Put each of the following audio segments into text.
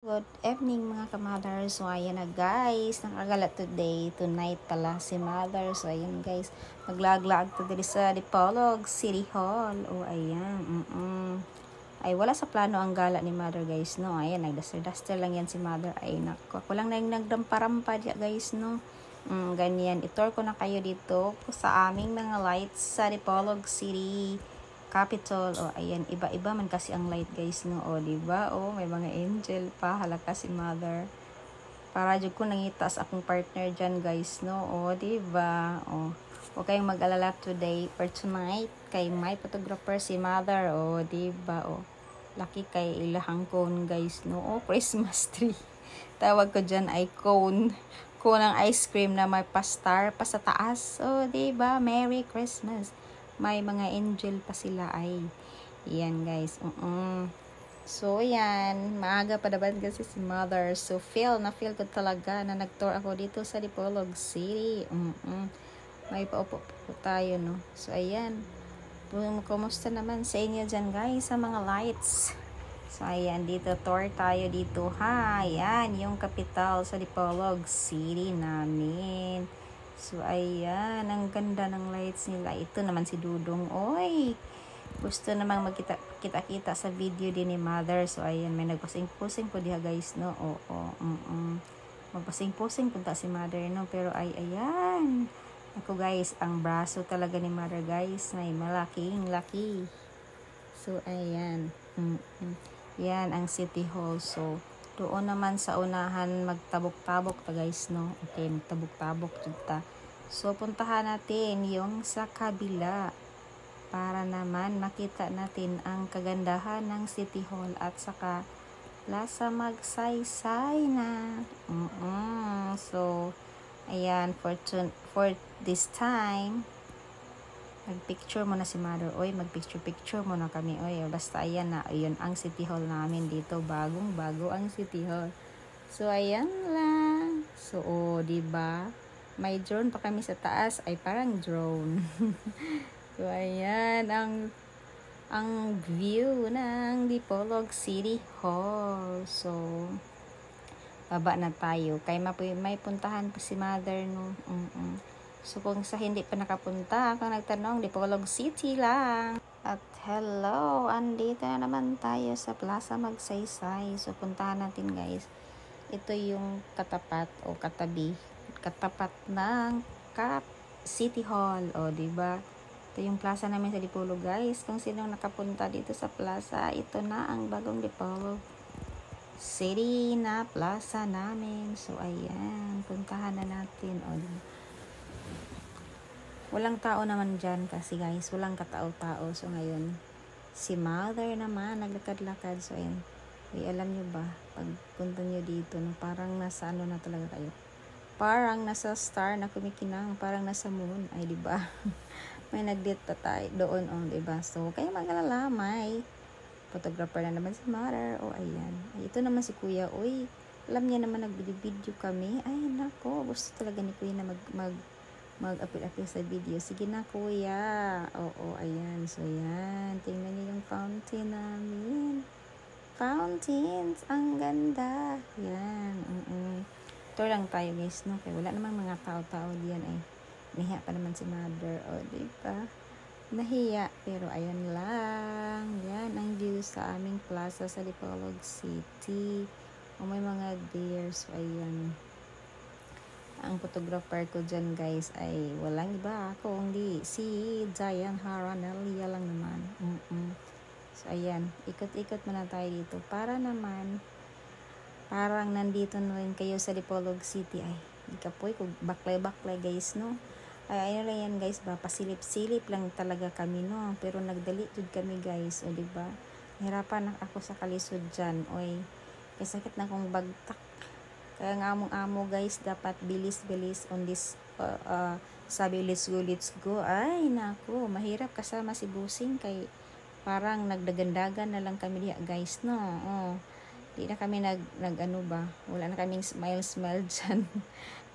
Good evening mga ka-mother. So ayan na guys, nakagala tonight pala si mother. So ayan guys, maglag-lag to diri sa Dipolog City Hall. O ayan, ay wala sa plano ang gala ni mother guys, no. Ayan, nagduster-duster lang yan si mother. Ay nako, ako lang na yung nagdamparampa dyan guys, no. Ganyan, itor ko na kayo dito sa aming mga lights sa Dipolog City Capitol. O ayan, iba-iba man kasi ang light guys, no. O diba, o may mga angel pa, halaka si mother. Para jud ko nangita sa akong partner dyan guys, no. O diba, o kayong mag-alala today or tonight kay my photographer si mother. O diba, o laki kay ilahang cone guys, no. O Christmas tree tawag ko dyan ay cone ng ice cream na may pa-star pa sa taas. O diba, Merry Christmas. May mga angel pa sila ay. Yan guys. So yan, maaga pa naman kasi si mother. So feel ko talaga na nag-tour ako dito sa Dipolog City. May paupo po tayo, no. So ayan. Kumusta naman sa inyo dyan guys sa mga lights? So ayan, dito tour tayo dito ha. Ayan, yung capital sa Dipolog City namin. So, ayan. Ang ganda ng lights nila. Ito naman si Dudong. Oy! Gusto namang magkita-kita sa video din ni mother. So, ayan. May nagpusing-pusing po diha guys, no? Magpusing-pusing punta si mother, no? Pero, ay, ayan. Ako guys, ang braso talaga ni mother guys. May malaking laki. So, ayan. Yan, ang City Hall. So, doon naman sa unahan magtabok-tabok ta guys, no. Okay, magtabok-tabok kita. So puntahan natin yung sa kabila para naman makita natin ang kagandahan ng City Hall at saka Plaza Magsaysay na. So ayan, for this time magpicture muna si mother. Oy, magpicture muna kami. Oy, basta ayan na. Ayun ang City Hall namin dito. Bagong-bago ang City Hall. So, ayan lang. So, diba? May drone pa kami sa taas. Ay, parang drone. So, ayan ang view ng Dipolog City Hall. So, baba na tayo. Kaya may puntahan pa si mother, no. So, kung sa hindi pa nakapunta, kung nagtanong, Dipolog City lang. At hello, andito na naman tayo sa Plaza Magsaysay. So, puntahan natin guys. Ito yung katapat ng City Hall. O, diba? Ito yung plaza namin sa Dipolog guys. Kung sinong nakapunta dito sa plaza, ito na ang bagong Dipolog City na plaza namin. So, ayan. Puntahan na natin. O, diba? Walang tao naman dyan kasi guys, walang katao-tao. So ngayon, si mother naman, naglakad-lakad. So ayan, alam nyo ba, pag punta nyo dito, no, parang nasa ano na talaga kayo. Parang nasa star na kumikinang, parang nasa moon. Ay, diba? May nag-date tayo doon, diba? So, kayo mag-alala, may photographer na naman si mother. O, ayan. Ay, ito naman si kuya. Uy, alam niya naman, nag-video kami. Ay, nako, gusto talaga ni kuya na mag-apil-apil sa video. Sige na kuya. Oo, ayan. So yan, tingnan niyo yung fountain namin. Fountains, ang ganda. Yan. Ito lang tayo guys, no? Kaya wala namang mga tao-tao diyan ay. Nahiya pa naman si mother. O, diba? Nahiya. Pero ayan lang. Yan ang view sa aming plaza sa Dipolog City. O, may mga deer. So ayan. Ang photographer ko dyan guys ay walang iba kundi si Diane Haranelia lang naman. So ayan, ikot-ikot muna tayo dito para naman parang nandito na rin kayo sa Dipolog City. Ay, di ka po kung baklay-baklay guys, no. Ay, ayun lang yan guys ba, pasilip-silip lang talaga kami, no. Pero nagdali jud kami guys, o diba? Hirapan ako sa kalisod dyan. Oy, kaya sakit na kong bagtak. Kaya nga amo guys, dapat bilis-bilis on this, sabi let's go. Ay, naku, mahirap kasama si Busing kay parang nagdagandagan na lang kami diya guys, no. Di na kami nag-ano ba, wala na kaming smile dyan.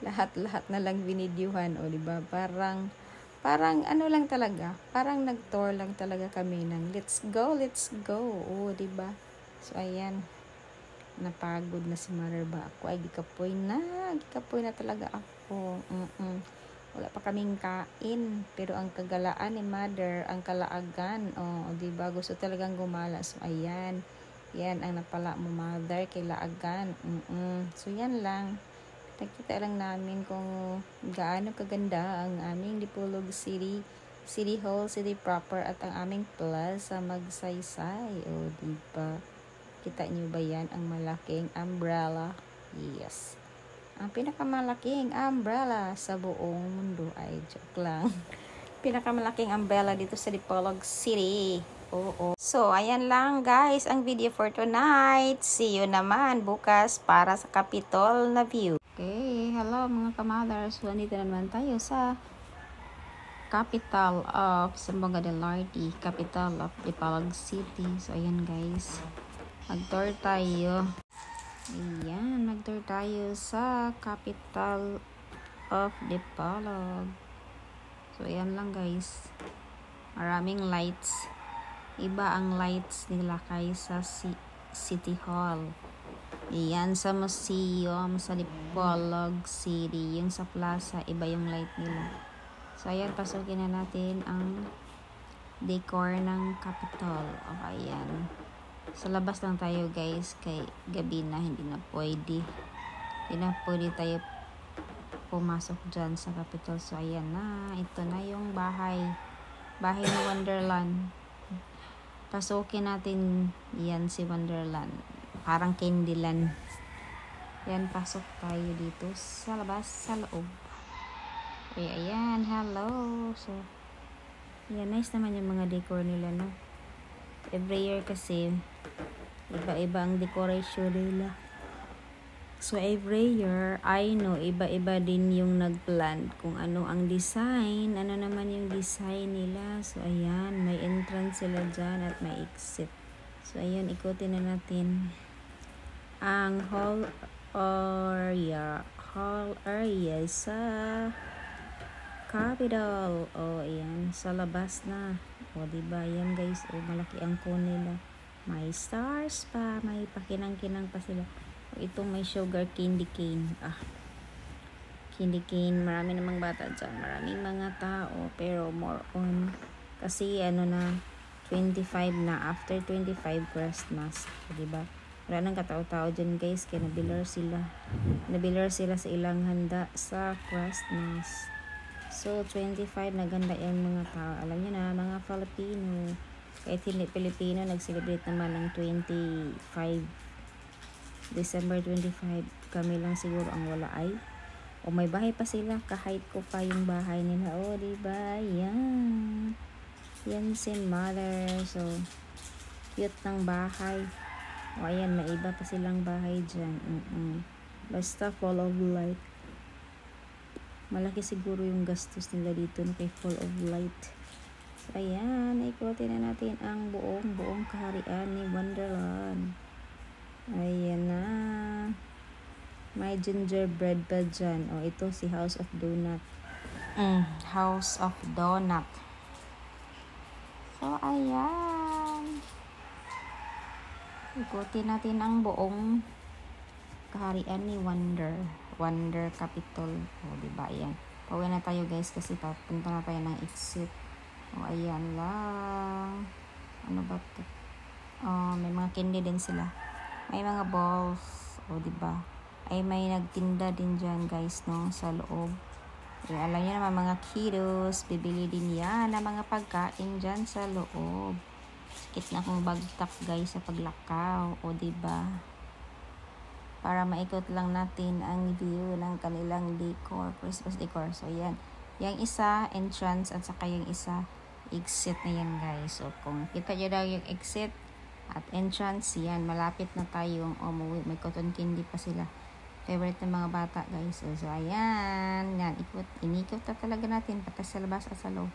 lahat na lang binidyohan, o diba, parang ano lang talaga, parang nag-tour lang talaga kami ng let's go, o diba. So ayan, napagod na si mother ba ako ay gikapoy na talaga ako. Wala pa kaming kain, pero ang kagalaan ni mother, ang kalaagan, diba, gusto talagang gumala. So ayan, yan ang napala mo mother, kay laagan. So yan lang, nakita lang namin kung gaano kaganda ang aming Dipolog City Hall, City proper, at ang aming plaza Magsaysay. Diba? Kita nyo ba yan? Ang malaking umbrella. Yes. Ang pinakamalaking umbrella sa buong mundo. Ay, joke lang. Pinakamalaking umbrella dito sa Dipolog City. Oo. So, ayan lang guys ang video for tonight. See you naman bukas para sa Capitol na view. Okay, hello mga kamothers. Nandito naman tayo sa capital of Zamboanga del Norte, capital of Dipolog City. So, ayan guys. Mag-tour tayo. Ayan, mag-tour tayo sa capital of Dipolog. So, ayan lang guys. Maraming lights. Iba ang lights nila kaysa City Hall. Ayan, sa museum, sa Dipolog City, yung sa plaza, iba yung light nila. So, ayan, pasukin na natin ang decor ng Capitol. Okay, ayan. Sa labas lang tayo guys, kay gabi na, hindi na pwede tayo pumasok dyan sa Capitol. So, ayan na, ito na yung bahay ni Wonderland. Pasukin natin, yan si Wonderland. Parang Candyland. Yan, pasok tayo dito sa labas, sa loob. Okay, ayan, hello. So, yan, nice naman yung mga decor nila, no? Every year kasi, iba-iba ang decoration nila. So, every year, I know, iba-iba din yung nagplan kung ano ang design, ano naman yung design nila. So, ayan, may entrance sila dyan at may exit. So, ayan, ikutin na natin ang hall area sa Capitol. Ayan, sa labas na. Diba, yan guys, malaki ang cone nila. May stars pa, may pakinang-kinang pa sila. Itong may sugar candy cane. Candy cane, marami namang bata dyan. Maraming mga tao, pero more on, kasi ano na, 25 na, after 25 Christmas. Diba? Wala nang katao-tao dyan guys, kaya nabilar sila sa ilang handa sa Christmas. So, 25, naganda yung mga tao. Alam nyo na, mga Filipino. Kahit hindi Pilipino, nag-celebrate naman ng 25. December 25. Kami lang siguro ang wala ay. May bahay pa sila. Kahit ko pa yung bahay nila. Diba? Yan. Yan si mother. So, cute ng bahay. Ayan, may iba pa silang bahay dyan. Basta full of light. Malaki siguro yung gastos nila dito na kay full of light. So, ayan, ikutin na natin ang buong kaharian ni Wonderland. Ayan na. May gingerbread pa dyan. Ito si House of Donut. House of Donut. So, ayan. Ikutin natin ang buong kaharian ni Wonder Capitol. Diba? Ayan. Pauwi na tayo guys kasi papunta na tayo ng exit. Ayan lang. Ano ba ito? May mga candy din sila. May mga balls. Diba? Ay may nagtinda din dyan guys, no? Sa loob. Alam niyo naman mga kiddos. Bibili din yan ng mga pagkain dyan sa loob. Sakit na akong bagtak guys sa paglakaw. Diba? Para maikot lang natin ang view ng kanilang decor, Christmas decor. So, yan. Yung isa, entrance, at saka yung isa, exit na yan, guys. So, kung kita nyo daw yung exit at entrance, yan. Malapit na tayong umuwi. May cotton candy pa sila. Favorite ng mga bata, guys. So, ayan. Yan. Inikot na talaga natin. Pati sa labas at sa loob.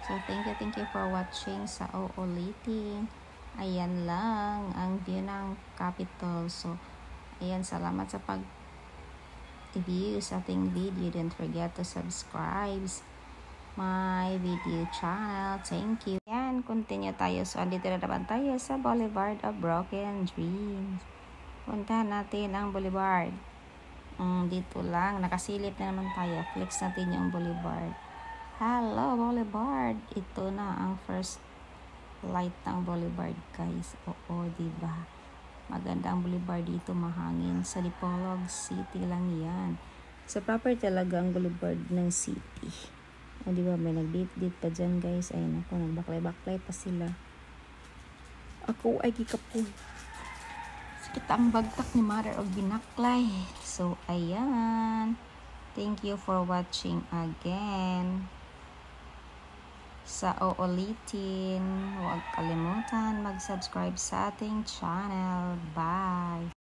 So, thank you for watching sa uulitin. Ayan lang ang view ng Capitol. So, ayan, salamat sa pag-view sa ating video. Don't forget to subscribe my video channel. Thank you. Ayan, continue tayo. So, andito na naman tayo sa Boulevard of Broken Dreams. Puntahan natin ang Boulevard. Dito lang, nakasilip na naman tayo. Flex natin yung Boulevard. Hello, Boulevard. Ito na ang first light ng Boulevard, guys. Oo, diba? Maganda ang Boulevard dito, mahangin. Sa Dipolog City lang yan. Sa proper talaga ang Boulevard ng city. O, diba? May nag-date-date pa dyan, guys. Ayun ako, nagbaklay-baklay pa sila. Ako ay gikapoy. Kita ang bagtak ni Mother og ginaklay. So, ayan. Thank you for watching again. Sa uulitin, huwag kalimutan mag-subscribe sa ating channel. Bye!